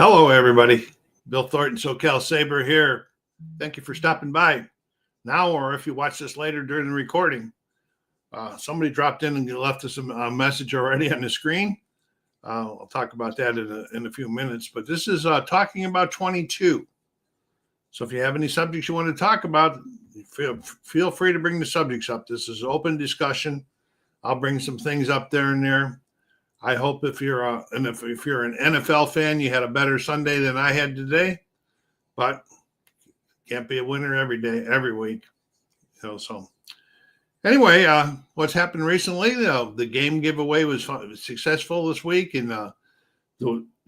Hello, everybody. Bill Thornton, Socalsabre here. Thank you for stopping by now, or if you watch this later during the recording. Somebody dropped in and left us a message already on the screen. I'll talk about that in a few minutes, but this is Talking About 22. So if you have any subjects you want to talk about, feel free to bring the subjects up. This is open discussion. I'll bring some things up there and there. I hope if you're an NFL fan, you had a better Sunday than I had today, but can't be a winner every day, every week. So anyway, what's happened recently? The game giveaway was successful this week, and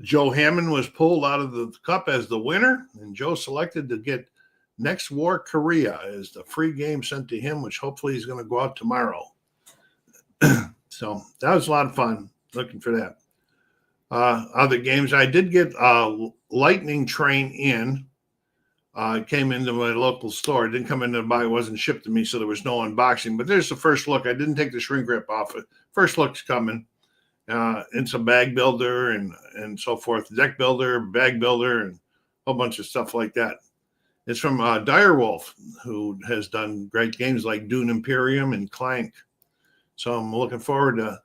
Joe Hammond was pulled out of the cup as the winner, and Joe selected to get Next War Korea as the free game sent to him, which hopefully he's going to go out tomorrow. So that was a lot of fun. Looking for that. Other games, I did get Lightning Train in. It came into my local store. It didn't come in to buy. It wasn't shipped to me, so there was no unboxing. But there's the first look. I didn't take the shrink wrap off it. First look's coming. It's a bag builder and so forth. Deck builder, bag builder, and a whole bunch of stuff like that. It's from Direwolf, who has done great games like Dune Imperium and Clank. So I'm looking forward to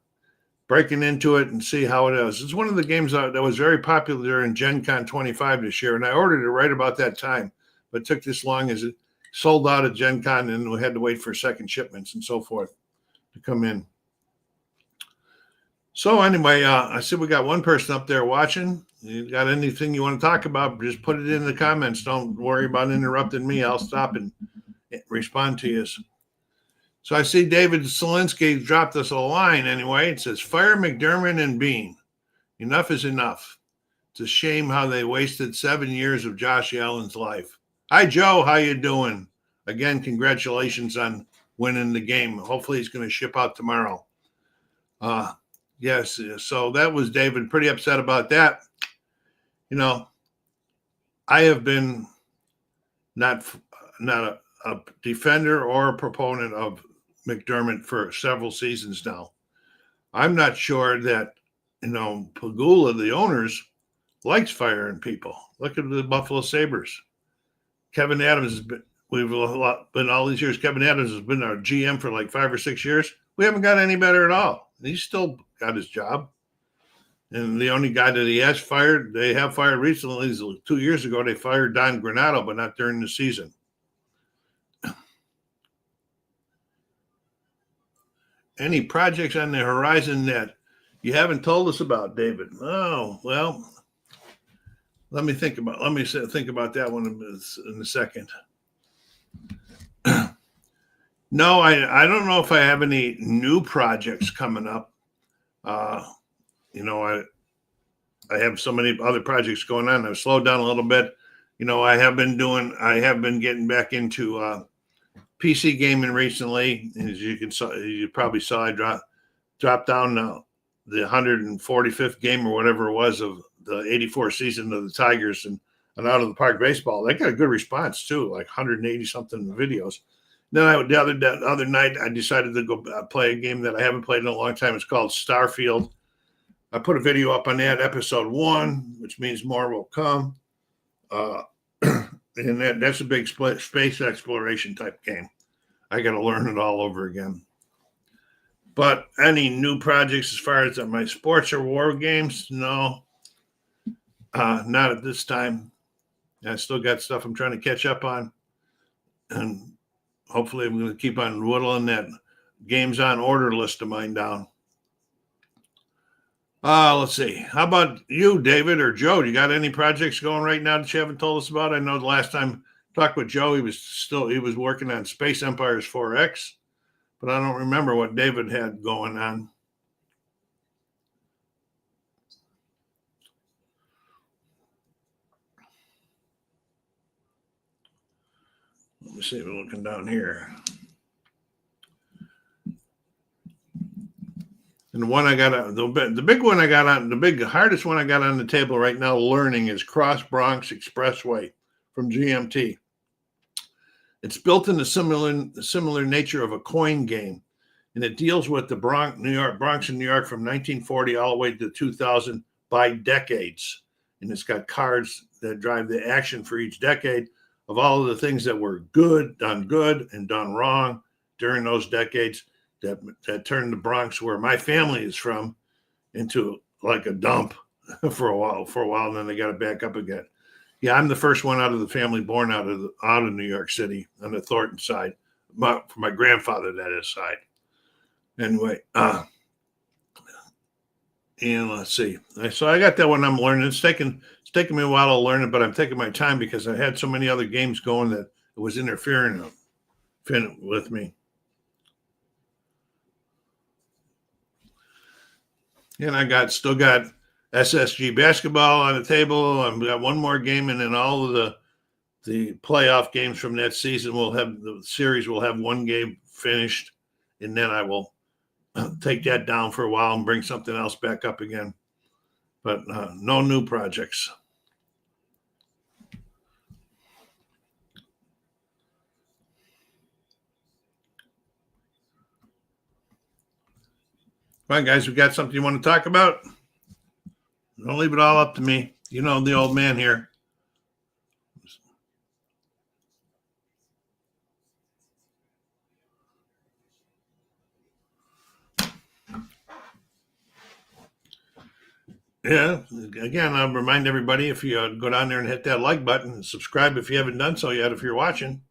breaking into it and see how it is. It's one of the games that was very popular in Gen Con 25 this year, and I ordered it right about that time, but it took this long as it sold out at Gen Con, and we had to wait for second shipments and so forth to come in. So anyway, I see we got one person up there watching. You got anything you want to talk about, just put it in the comments. Don't worry about interrupting me. I'll stop and respond to you. So I see David Selinsky dropped us a line anyway. It says, fire McDermott and Bean. Enough is enough. It's a shame how they wasted 7 years of Josh Allen's life. Hi, Joe. How you doing? Again, congratulations on winning the game. Hopefully he's going to ship out tomorrow. Yes, so that was David. Pretty upset about that. I have been not a defender or a proponent of McDermott for several seasons now. I'm not sure that, Pagula, the owners, likes firing people. Look at the Buffalo Sabres. Kevin Adams has been all these years. Kevin Adams has been our GM for like 5 or 6 years. We haven't got any better at all. He's still got his job. And the only guy that they have fired recently is 2 years ago. They fired Don Granato, but not during the season. Any projects on the horizon that you haven't told us about, David? Oh, well, let me think about that one in a second. No, I don't know if I have any new projects coming up. I have so many other projects going on. I've slowed down a little bit. I have been getting back into PC gaming recently. As you probably saw, I dropped down the 145th game or whatever it was of the 84 season of the Tigers and Out of the Park Baseball. They got a good response too, like 180 something videos. Then the other night I decided to go play a game that I haven't played in a long time. It's called Starfield. I put a video up on that, episode 1, which means more will come. And that's a big space exploration type game. I got to learn it all over again. But any new projects as far as my sports or war games? No, not at this time. I still got stuff I'm trying to catch up on. And hopefully I'm going to keep on whittling that games on order list of mine down. Let's see. How about you, David or Joe? Do you got any projects going right now that you haven't told us about? I know the last time I talked with Joe, he was working on Space Empires 4X, but I don't remember what David had going on. Let me see. We're looking down here. And the one I got, the big one I got on, the hardest one I got on the table right now learning is Cross Bronx Expressway from GMT. It's built in the similar nature of a coin game, and it deals with the Bronx in New York from 1940 all the way to 2000 by decades. and it's got cards that drive the action for each decade of all of the things that were good and done wrong during those decades that turned the Bronx, where my family is from, into like a dump for a while, and then they got it back up again. Yeah, I'm the first one out of the family born out of New York City on the Thornton side, for my grandfather, that is, side. Anyway, and let's see. So I got that one I'm learning. It's taking me a while to learn it, but I'm taking my time because I had so many other games going that it was interfering with me. And I still got SSG basketball on the table. I've got one more game, and then all of the playoff games from that season the series will have one game finished, and then I will take that down for a while and bring something else back up again. But no new projects. Come on, guys, we got something you want to talk about? Don't leave it all up to me. You know the old man here. Yeah, again, I'll remind everybody, if you go down there and hit that like button and subscribe if you haven't done so yet, if you're watching.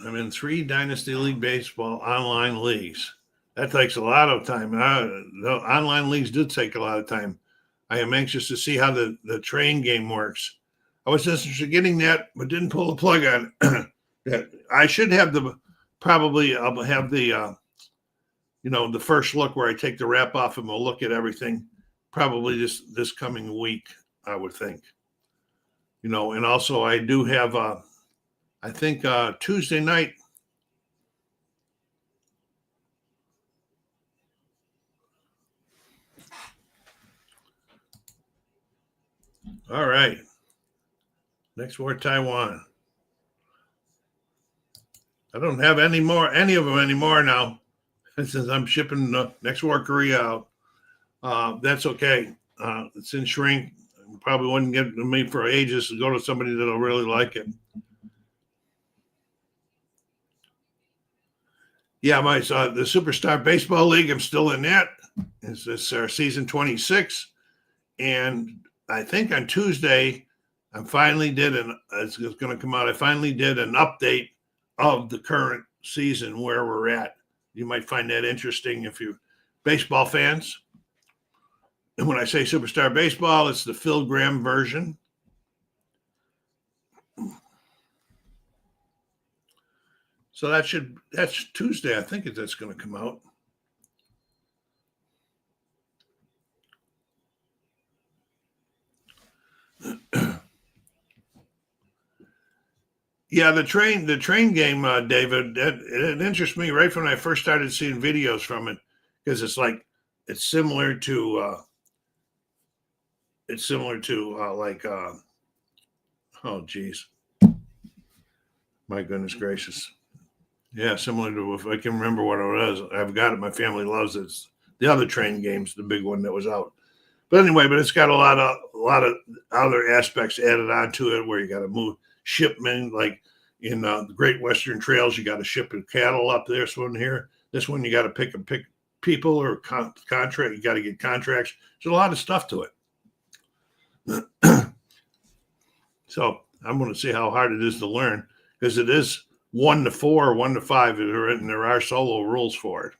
I'm in 3 Dynasty League Baseball online leagues. That takes a lot of time. The online leagues do take a lot of time. I am anxious to see how the train game works. I was interested in getting that, but didn't pull the plug on it. I should have I'll have the the first look where I take the wrap off and we'll look at everything probably this coming week, I would think. And also I do have I think Tuesday night. All right. Next War Taiwan. I don't have any of them anymore now, since I'm shipping Next War Korea out. That's okay. It's in shrink. Probably wouldn't get to me for ages to go to somebody that'll really like it. Yeah, the Superstar Baseball League, I'm still in that. It's our season 26. And I think on Tuesday, it's going to come out. I finally did an update of the current season, where we're at. You might find that interesting if you're baseball fans. And when I say Superstar Baseball, it's the Phil Graham version. So that's Tuesday. I think that's going to come out. Yeah, the train game, David, it interests me right from when I first started seeing videos from it, because it's similar to oh geez, my goodness gracious. Yeah, similar to, if I can remember what it was. I've got it. My family loves it. It's the other train games, the big one that was out. But anyway, it's got a lot of other aspects added onto it, where you got to move shipment, like in the Great Western Trails, you got to ship cattle up there. This one you got to pick people or contract. You got to get contracts. There's a lot of stuff to it. So I'm going to see how hard it is to learn, because it is 1 to 4, 1 to 5, and there are solo rules for it.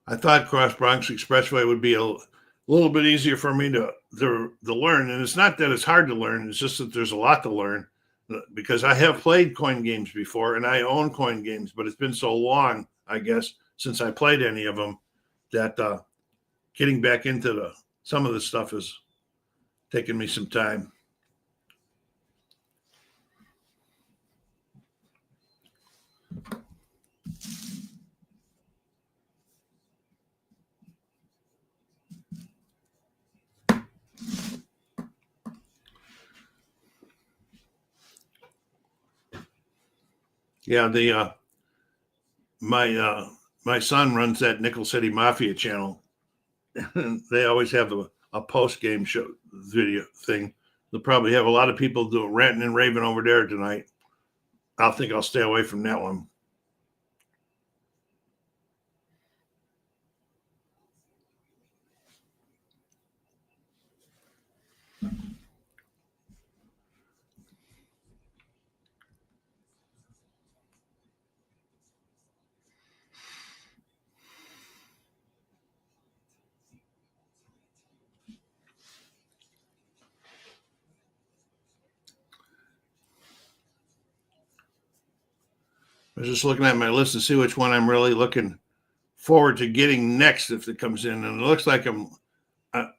I thought Cross Bronx Expressway would be a little bit easier for me to learn. And it's not that it's hard to learn. It's just that there's a lot to learn, because I have played coin games before and I own coin games, but it's been so long, I guess, since I played any of them, that getting back into some of the stuff is taking me some time. Yeah, the my son runs that Nickel City Mafia channel. They always have a post game show video thing. They'll probably have a lot of people doing ranting and raving over there tonight. I think I'll stay away from that one. I was just looking at my list to see which one I'm really looking forward to getting next if it comes in. And it looks like I'm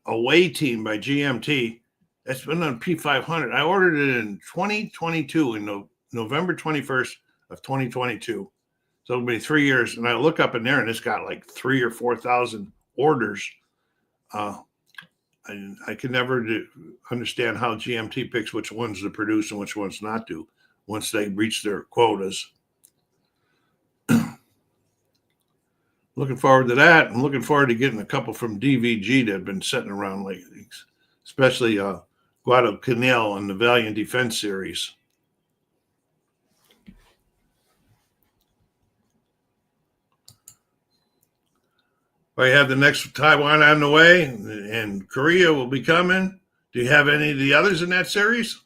Away Team by GMT. It's been on P500. I ordered it in 2022, in November 21st of 2022. So it'll be 3 years. And I look up in there and it's got like 3,000 or 4,000 orders. I can never understand how GMT picks which ones to produce and which ones not to once they reach their quotas. Looking forward to that. I'm looking forward to getting a couple from DVG that have been sitting around lately, especially Guadalcanal and the Valiant Defense series. I have the next Taiwan on the way, and Korea will be coming. Do you have any of the others in that series?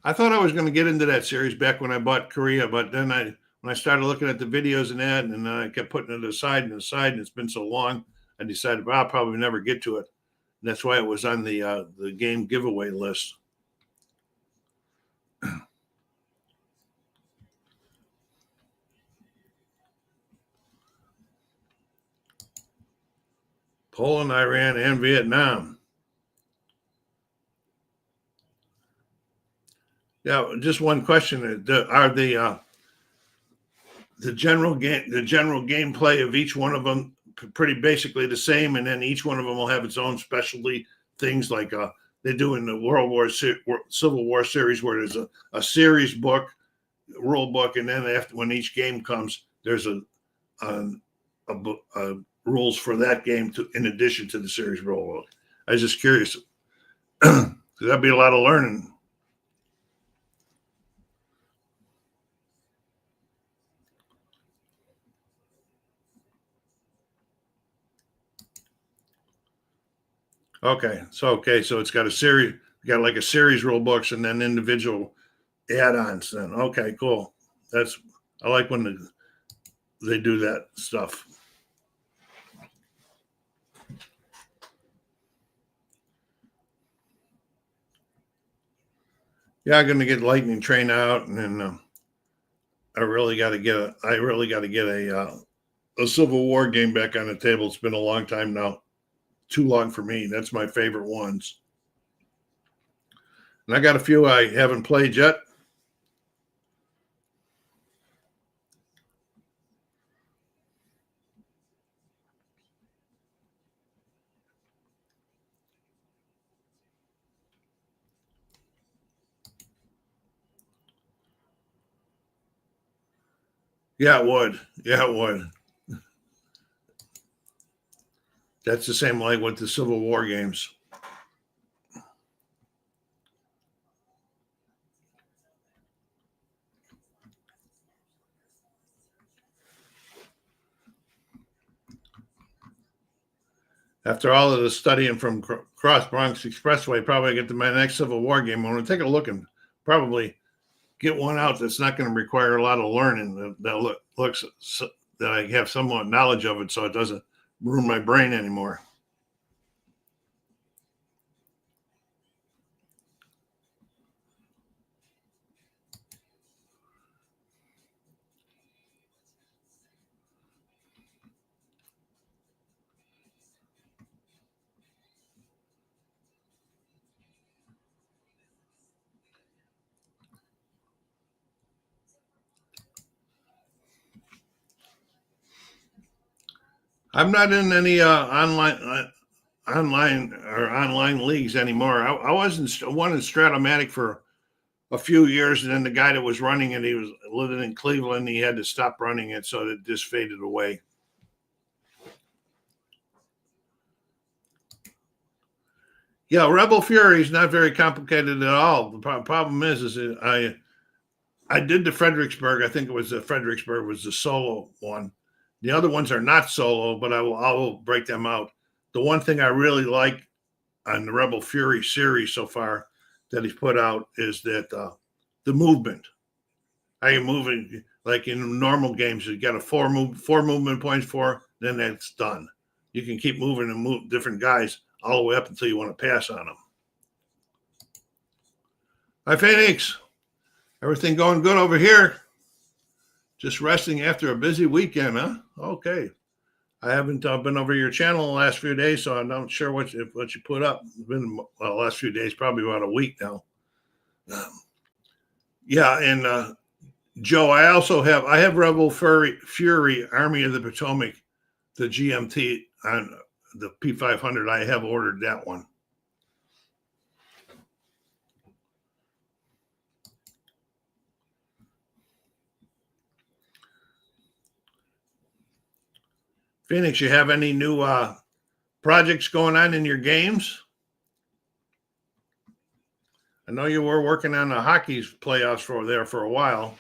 I thought I was going to get into that series back when I bought Korea, but then when I started looking at the videos and that, and I kept putting it aside and aside, and it's been so long, I decided, well, I'll probably never get to it. And that's why it was on the game giveaway list. Poland, Iran, and Vietnam. Yeah, just one question: are the general gameplay of each one of them pretty basically the same, and then each one of them will have its own specialty things like they do in the Civil War series, where there's a series book, rule book, and then after when each game comes, there's a rules for that game in addition to the series rule book. I was just curious. That'd be a lot of learning. Okay, so it's got a series, got like a series rule books and then individual add-ons. Then okay, cool. I like when they do that stuff. Yeah, I'm gonna get Lightning Train out, and then I really got to get a Civil War game back on the table. It's been a long time now, too long for me. That's my favorite ones, and I got a few I haven't played yet. Yeah, it would. Yeah, it would. That's the same like with the Civil War games. After all of the studying from Cross Bronx Expressway, probably get to my next Civil War game. I'm going to take a look and probably get one out that's not going to require a lot of learning. That looks that I have somewhat knowledge of it, so it doesn't ruin my brain anymore. I'm not in any online. online leagues anymore. I wasn't one in Stratomatic for a few years, and then the guy that was running it, he was living in Cleveland. He had to stop running it, so it just faded away. Yeah, Rebel Fury is not very complicated at all. The problem is I did the Fredericksburg. I think it was the Fredericksburg was the solo one. The other ones are not solo, but I will break them out. The one thing I really like on the Rebel Fury series so far that he's put out is that the movement. How you moving like in normal games? You got a four movement points for, then that's done. You can keep moving and move different guys all the way up until you want to pass on them. Hi, Phoenix. Everything going good over here? Just resting after a busy weekend, huh? Okay. I haven't been over your channel the last few days, so I'm not sure what you put up. It's been the last few days, probably about a week now. Yeah, and Joe, I have Rebel Fury Army of the Potomac, the GMT on the P500. I have ordered that one. Phoenix, you have any new projects going on in your games? I know you were working on the hockey playoffs for a while.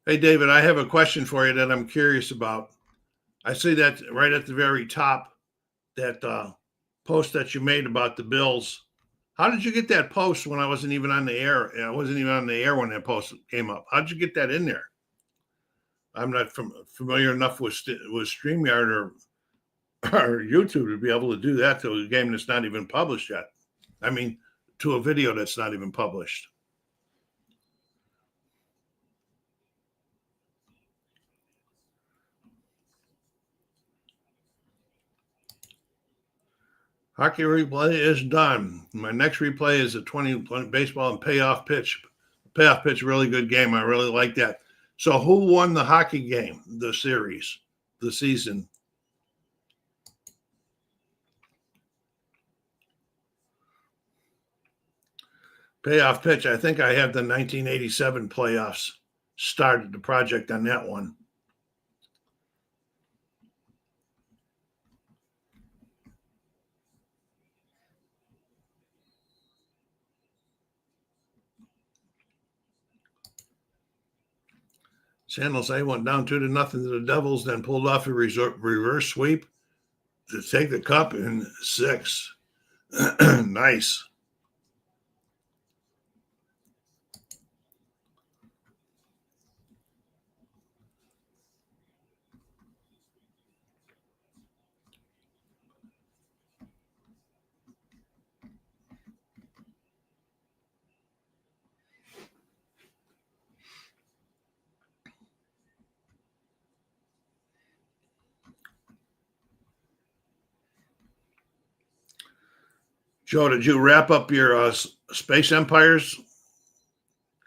Hey, David, I have a question for you that I'm curious about. I see that right at the very top, that post that you made about the Bills. How did you get that post when I wasn't even on the air? I wasn't even on the air when that post came up. How did you get that in there? I'm not familiar enough with StreamYard or YouTube to be able to do that to a game that's not even published yet. I mean, to a video that's not even published. Hockey replay is done. My next replay is a 20 baseball and payoff pitch. Payoff pitch, really good game. I really like that. So, who won the hockey game, the series, the season? Payoff pitch. I think I have the 1987 playoffs. Started the project on that one. San Jose went down 2-0 to the Devils, then pulled off a reverse sweep to take the cup in 6. Nice. Joe, did you wrap up your Space Empires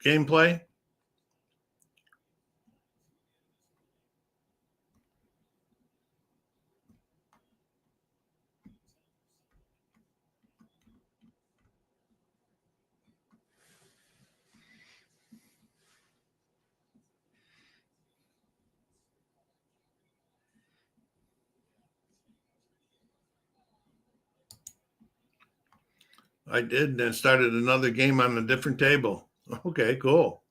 gameplay? I did, and then started another game on a different table. Okay, cool.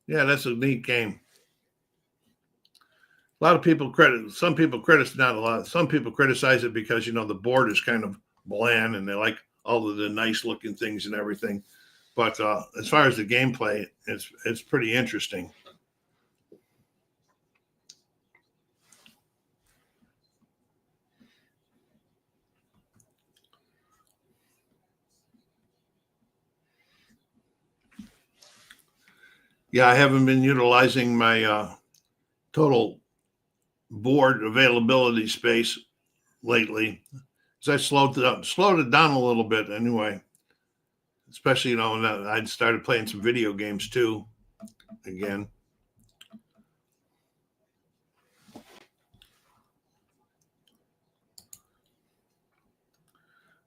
Yeah, that's a neat game. A lot of people some people not a lot. Some people criticize it because, the board is kind of bland and they like all of the nice looking things and everything. But as far as the gameplay, it's pretty interesting. Yeah, I haven't been utilizing my total board availability space lately. So I slowed it down a little bit anyway. Especially, when I started playing some video games too again.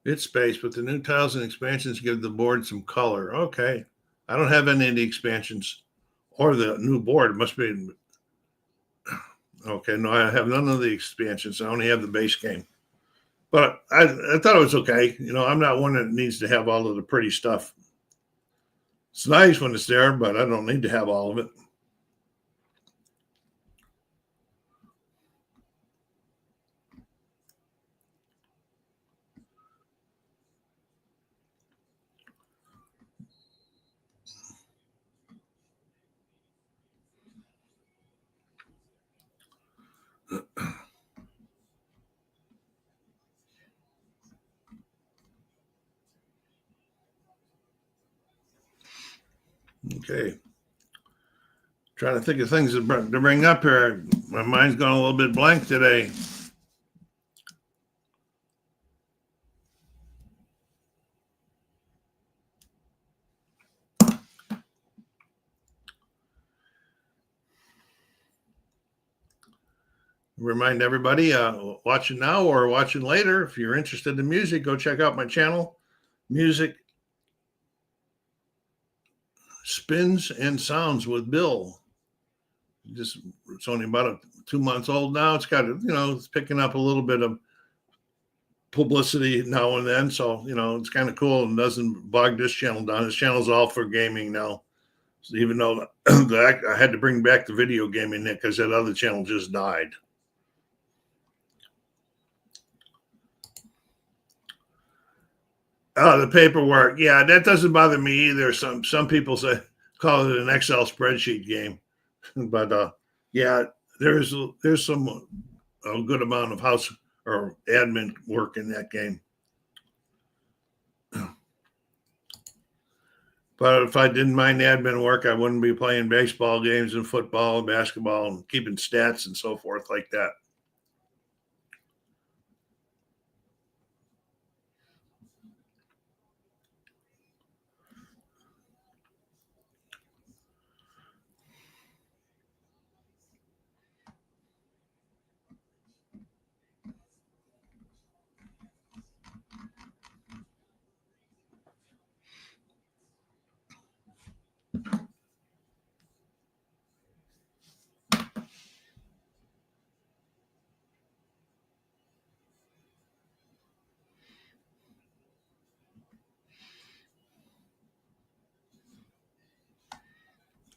It's space, but the new tiles and expansions give the board some color. Okay. I don't have any of the expansions or the new board. It must be. Okay. No, I have none of the expansions. I only have the base game. But I thought it was okay. I'm not one that needs to have all of the pretty stuff. It's nice when it's there, but I don't need to have all of it. Okay. Trying to think of things to bring up here. My mind's gone a little bit blank today. Remind everybody watching now or watching later, if you're interested in music, go check out my channel, Music Spins and Sounds with Bill. It's only about 2 months old now. It's got, it's picking up a little bit of publicity now and then. So, it's kind of cool and doesn't bog this channel down. This channel's all for gaming now. So even though I had to bring back the video gaming because that other channel just died. Oh, the paperwork. Yeah, that doesn't bother me either. Some people call it an Excel spreadsheet game, but yeah, there's some a good amount of house or admin work in that game. But if I didn't mind admin work, I wouldn't be playing baseball games and football and basketball and keeping stats and so forth like that.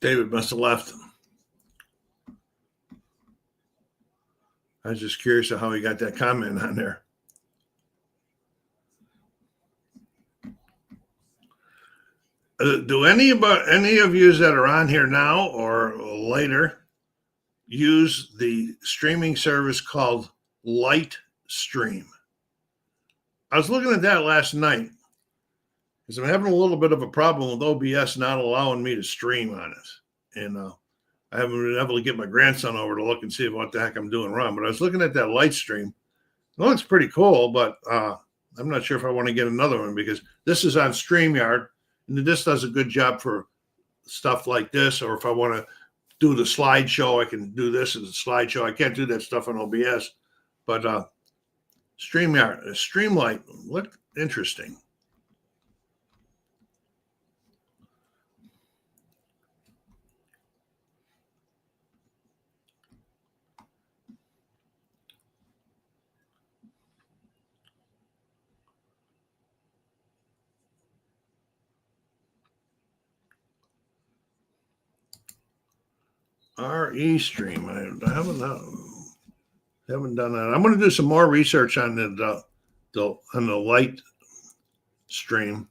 David must have left. I was just curious of how he got that comment on there. Do any of you that are on here now or later use the streaming service called Lightstream? I was looking at that last night because I'm having a little bit of a problem with OBS not allowing me to stream on it. And I haven't been able to get my grandson over to look and see what the heck I'm doing wrong. But I was looking at that Lightstream. It looks pretty cool, but I'm not sure if I want to get another one because this is on StreamYard. And this does a good job for stuff like this. Or if I want to do the slideshow, I can do this as a slideshow. I can't do that stuff on OBS. But StreamYard, Streamlight looked interesting. RE Stream. I haven't done that. I'm going to do some more research on the light stream.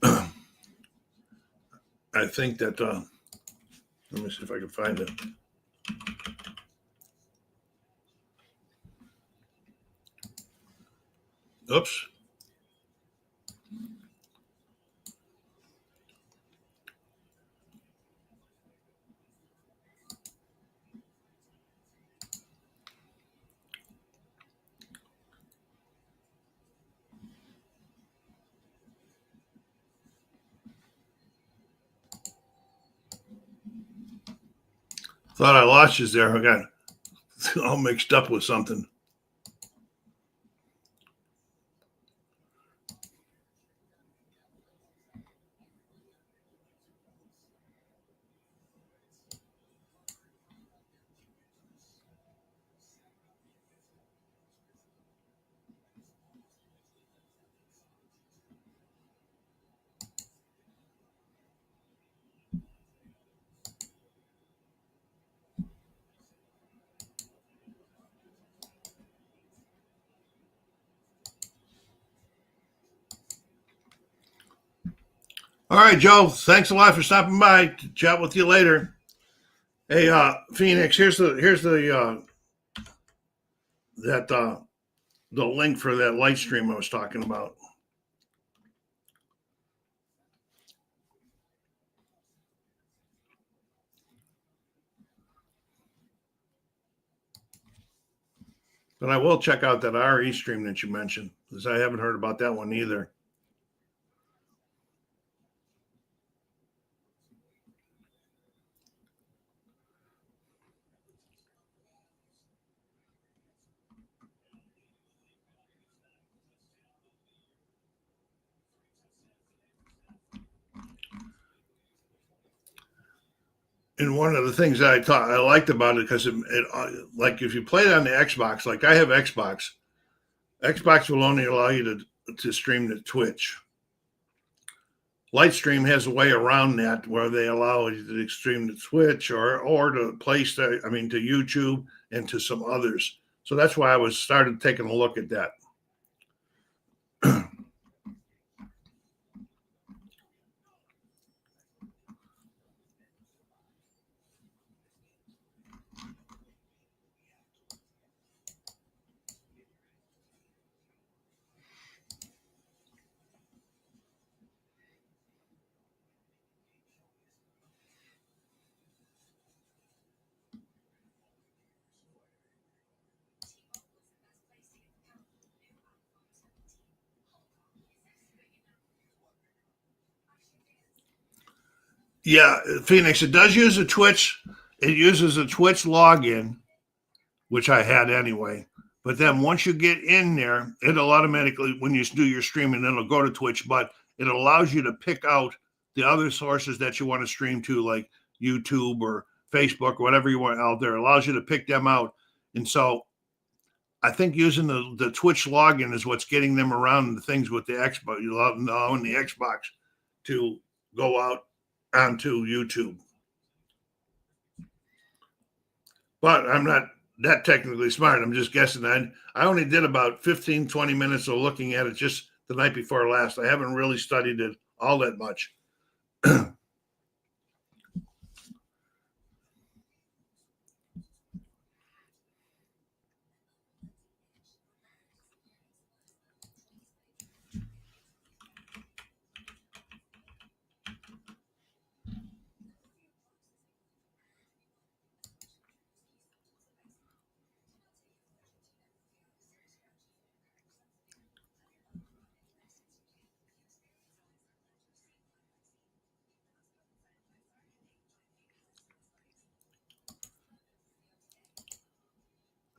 I think that let me see if I can find it. Oops. Thought I lost you there. I got all mixed up with something. All right, Joe. Thanks a lot for stopping by. Chat with you later. Hey, Phoenix. Here's the the link for that light stream I was talking about. But I will check out that RE stream that you mentioned, because I haven't heard about that one either. And one of the things that I liked about it, because like if you play it on the Xbox, like I have Xbox will only allow you to stream to Twitch. Lightstream has a way around that where they allow you to stream to Twitch or to to YouTube and to some others. So that's why I started taking a look at that. Yeah, Phoenix, it does use a Twitch. It uses a Twitch login, which I had anyway. But then once you get in there, it'll automatically, when you do your streaming, it'll go to Twitch, but it allows you to pick out the other sources that you want to stream to, like YouTube or Facebook, or whatever you want out there. It allows you to pick them out. And so I think using the Twitch login is what's getting them around the things with the Xbox. You allowing the Xbox to go out onto YouTube. But I'm not that technically smart. I'm just guessing. I only did about 15, 20 minutes of looking at it just the night before last. I haven't really studied it all that much.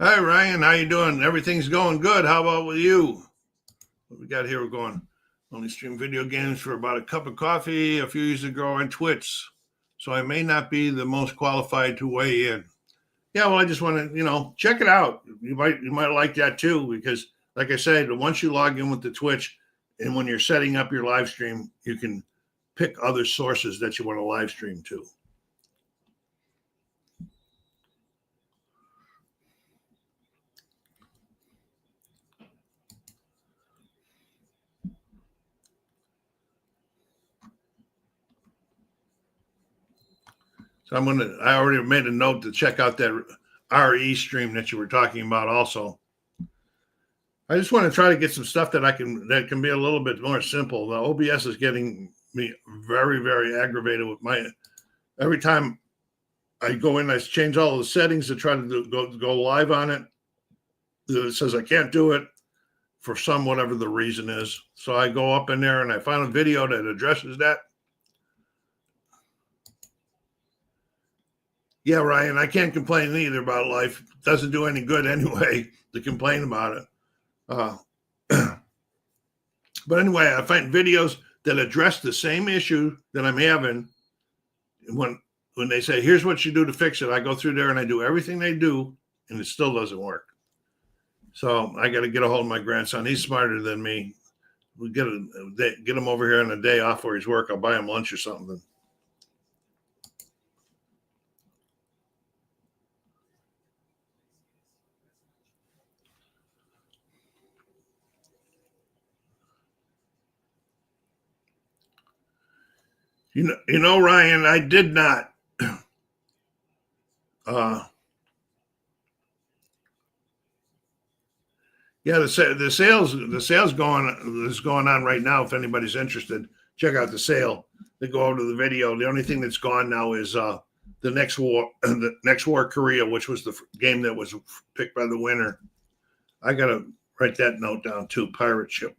Hi, Ryan. How you doing? Everything's going good. How about with you? What we got here? We're going only stream video games for about a cup of coffee a few years ago on Twitch. So I may not be the most qualified to weigh in. Yeah, well, I just want to, check it out. You might like that too, because like I said, once you log in with the Twitch and when you're setting up your live stream, you can pick other sources that you want to live stream to. So I already made a note to check out that RE stream that you were talking about also. I just want to try to get some stuff that can be a little bit more simple. The OBS is getting me very, very aggravated with every time I go in, I change all the settings to try to go live on it. It says I can't do it for whatever the reason is. So I go up in there and I find a video that addresses that. Yeah, Ryan, I can't complain either about life. It doesn't do any good anyway to complain about it. Uh, but anyway, I find videos that address the same issue that I'm having. When they say, here's what you do to fix it, I go through there and I do everything they do, and it still doesn't work. So I got to get a hold of my grandson. He's smarter than me. We get him over here on a day off where he's work. I'll buy him lunch or something. You know, Ryan, I did not. Uh, yeah, the sales going on right now. If anybody's interested, check out the sale. They go over to the video. The only thing that's gone now is the next war, Korea, which was the game that was picked by the winner. I gotta write that note down too. Pirate ship.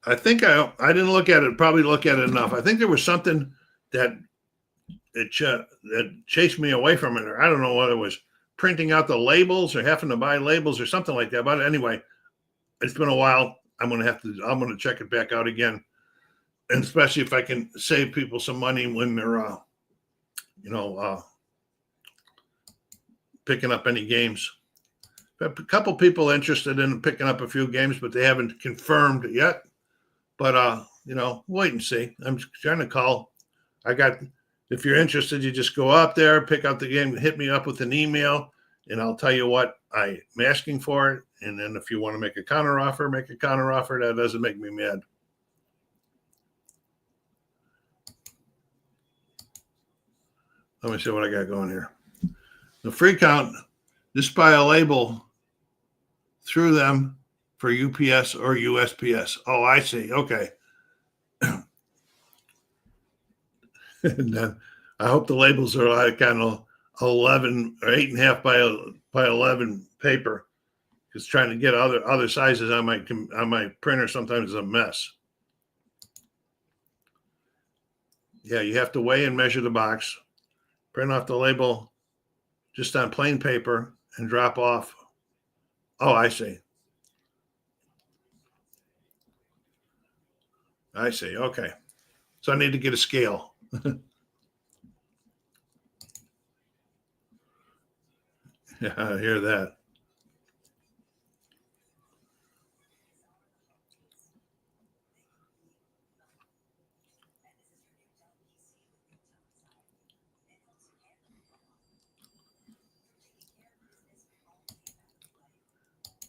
I think I didn't look at it. Probably look at it enough. I think there was something that that chased me away from it. Or I don't know whether it was printing out the labels or having to buy labels or something like that. But anyway, it's been a while. I'm gonna check it back out again, and especially if I can save people some money when they're picking up any games. A couple people interested in picking up a few games, but they haven't confirmed it yet. But wait and see. I'm trying to call. If you're interested, you just go up there, pick out the game, hit me up with an email, and I'll tell you what I'm asking for it. And then if you want to make a counter offer, make a counter offer. That doesn't make me mad. Let me see what I got going here. The free count, just buy a label through them for UPS or USPS. Oh, I see. Okay. And then I hope the labels are like kind of 11 or 8.5 by 11 paper. Because trying to get other sizes on my printer sometimes is a mess. Yeah, you have to weigh and measure the box, print off the label just on plain paper, and drop off. Oh, I see. I see. Okay. So I need to get a scale. Yeah, I hear that.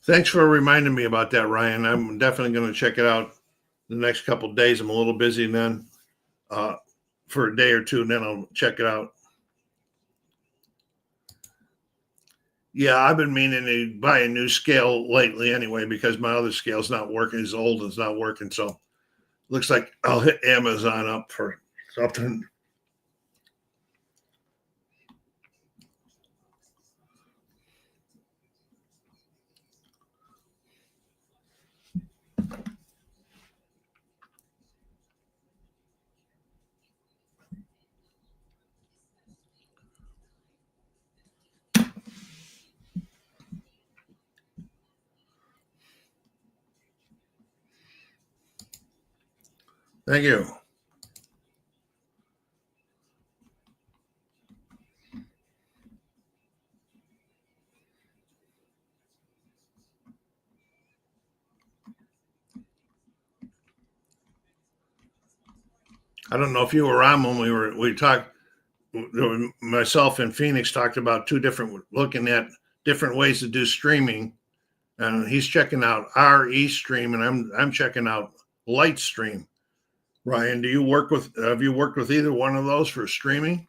Thanks for reminding me about that, Ryan. I'm definitely going to check it out the next couple of days. I'm a little busy then for a day or two, and then I'll check it out. Yeah, I've been meaning to buy a new scale lately anyway because my other scale's not working. It's old and it's not working. So looks like I'll hit Amazon up for something. Thank you. I don't know if you were on when we talked. Myself and Phoenix talked about looking at different ways to do streaming, and he's checking out RE Stream, and I'm checking out Light Stream. Ryan, have you worked with either one of those for streaming?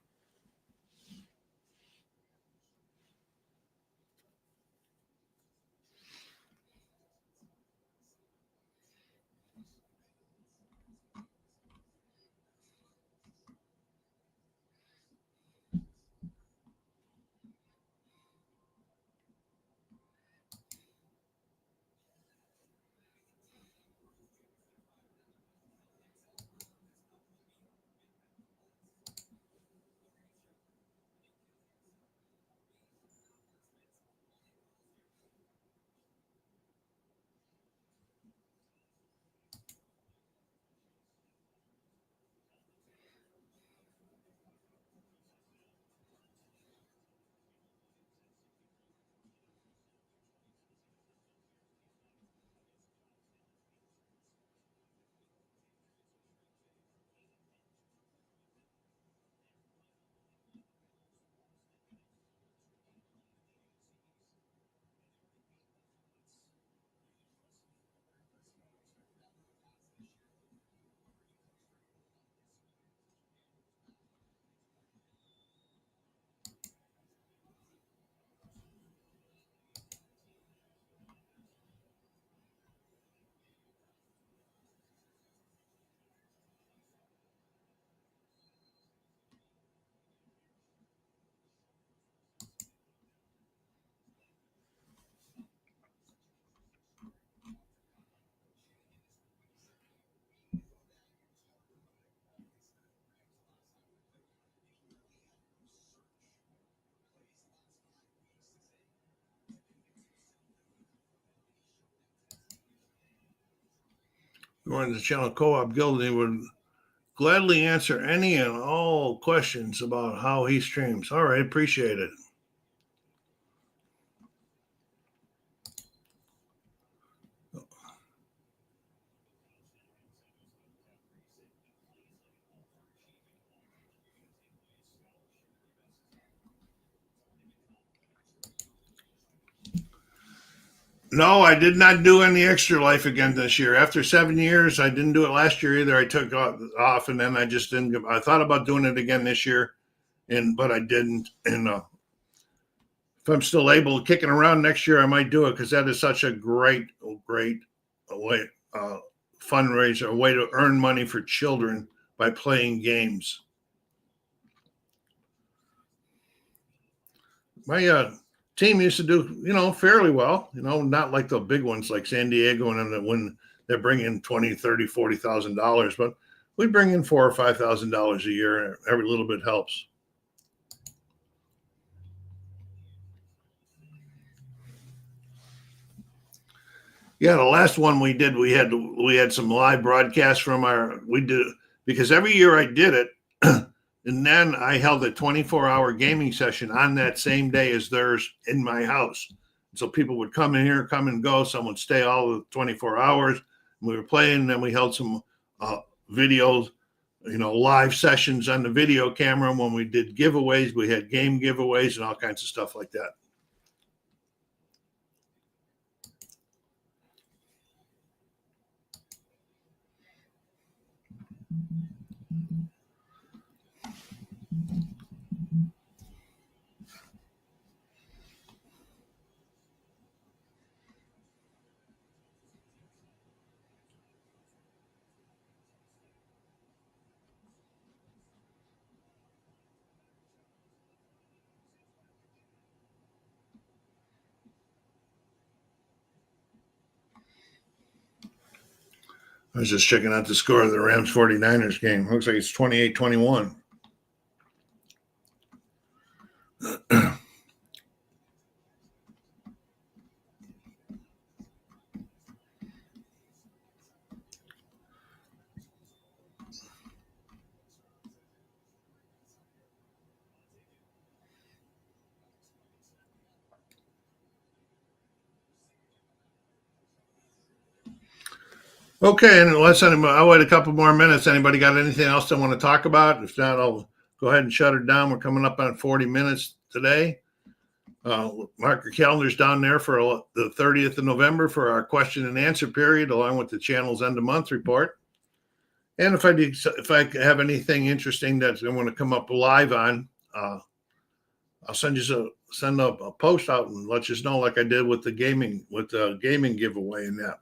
Join the channel Co-op Guild, and he would gladly answer any and all questions about how he streams. All right, appreciate it. No, I did not do any extra life again this year. After 7 years, I didn't do it last year either. I took off, and then I just didn't. I thought about doing it again this year, but I didn't. And if I'm still able, kicking around next year, I might do it because that is such a great way, fundraiser, a way to earn money for children by playing games. My team used to do, fairly well, not like the big ones like San Diego and when they're bringing $20,000, $30,000, $40,000, but we bring in $4,000 or $5,000 a year. Every little bit helps. Yeah, the last one we did, we had some live broadcasts from because every year I did it, and then I held a 24-hour gaming session on that same day as theirs in my house. So people would come in here, come and go. Some would stay all the 24 hours. We were playing, and then we held some videos, live sessions on the video camera. When we did giveaways, we had game giveaways and all kinds of stuff like that. I was just checking out the score of the Rams 49ers game. Looks like it's 28-21. Okay, and I'll wait a couple more minutes. Anybody got anything else they want to talk about? If not, I'll go ahead and shut it down. We're coming up on 40 minutes today. Mark your calendars down there for the 30th of November for our question and answer period, along with the channel's end of month report. And if I have anything interesting that I want to come up live on, I'll send a post out and let you know, like I did with the gaming giveaway and that.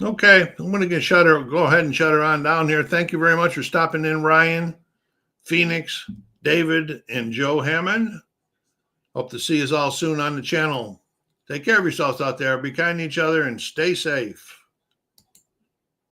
Okay, I'm going to go ahead and shut her on down here. Thank you very much for stopping in, Ryan, Phoenix, David, and Joe Hammond. Hope to see you all soon on the channel. Take care of yourselves out there. Be kind to each other and stay safe.